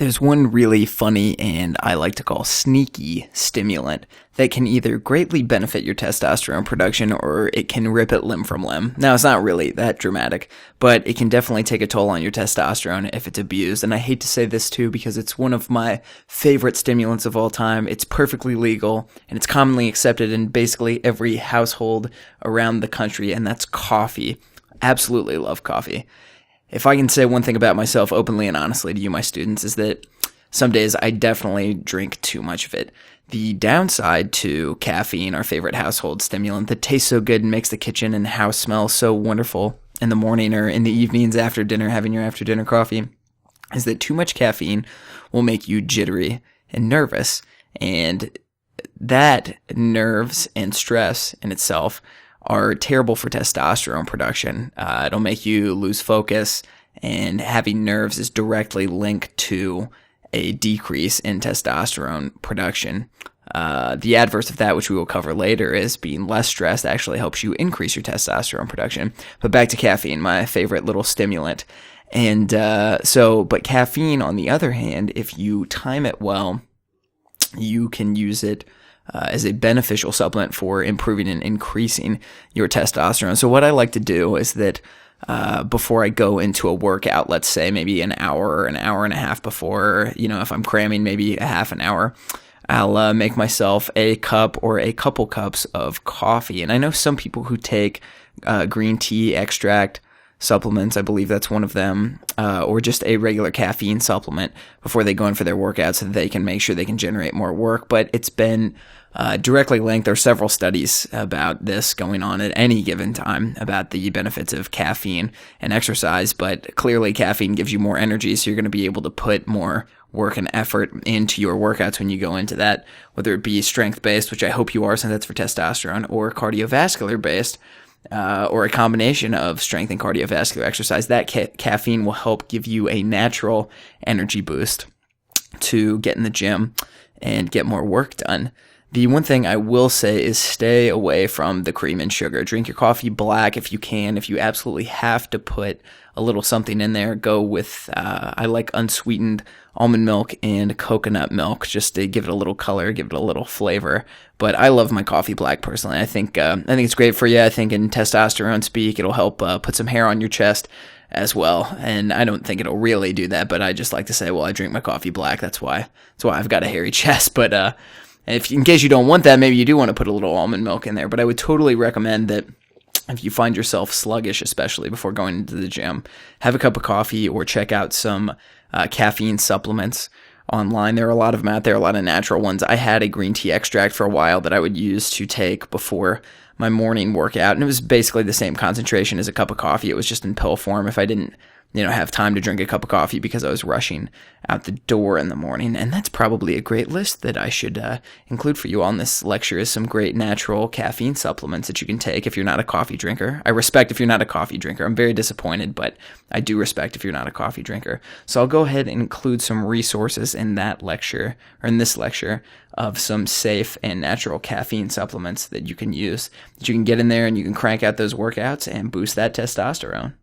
There's one really funny and I like to call sneaky stimulant that can either greatly benefit your testosterone production or it can rip it limb from limb. Now, it's not really that dramatic, but it can definitely take a toll on your testosterone if it's abused. And I hate to say this too because it's one of my favorite stimulants of all time. It's perfectly legal and it's commonly accepted in basically every household around the country, and that's coffee. Absolutely love coffee. If I can say one thing about myself openly and honestly to you, my students, is that some days I definitely drink too much of it. The downside to caffeine, our favorite household stimulant that tastes so good and makes the kitchen and house smell so wonderful in the morning or in the evenings after dinner, having your after dinner coffee, is that too much caffeine will make you jittery and nervous. And that nerves and stress in itself are terrible for testosterone production. It'll make you lose focus, and having nerves is directly linked to a decrease in testosterone production. The adverse of that, which we will cover later, is being less stressed actually helps you increase your testosterone production. But back to caffeine, my favorite little stimulant. But caffeine, on the other hand, if you time it well, you can use it as a beneficial supplement for improving and increasing your testosterone. So what I like to do is that before I go into a workout, let's say maybe an hour or an hour and a half before, if I'm cramming, maybe a half an hour, I'll make myself a cup or a couple cups of coffee. And I know some people who take green tea extract supplements, I believe that's one of them, or just a regular caffeine supplement before they go in for their workout so that they can make sure they can generate more work. But it's been directly linked. There are several studies about this going on at any given time about the benefits of caffeine and exercise, but clearly caffeine gives you more energy, so you're going to be able to put more work and effort into your workouts when you go into that, whether it be strength-based, which I hope you are since that's for testosterone, or cardiovascular-based, or a combination of strength and cardiovascular exercise. That caffeine will help give you a natural energy boost to get in the gym and get more work done. The one thing I will say is stay away from the cream and sugar. Drink your coffee black if you can. If you absolutely have to put a little something in there, go with, I like unsweetened almond milk and coconut milk just to give it a little color, give it a little flavor. But I love my coffee black personally. I think it's great for you. I think in testosterone speak, it'll help put some hair on your chest as well. And I don't think it'll really do that, but I just like to say, well, I drink my coffee black. That's why I've got a hairy chest. But in case you don't want that, maybe you do want to put a little almond milk in there. But I would totally recommend that if you find yourself sluggish, especially before going into the gym, have a cup of coffee or check out some caffeine supplements online. There are a lot of them out there, a lot of natural ones. I had a green tea extract for a while that I would use to take before my morning workout, and it was basically the same concentration as a cup of coffee. It was just in pill form if I didn't have time to drink a cup of coffee because I was rushing out the door in the morning. And that's probably a great list that I should include for you on this lecture, is some great natural caffeine supplements that you can take if you're not a coffee drinker. I respect if you're not a coffee drinker. I'm very disappointed, but I do respect if you're not a coffee drinker. So I'll go ahead and include some resources in that lecture, or in this lecture, of some safe and natural caffeine supplements that you can use, that you can get in there and you can crank out those workouts and boost that testosterone.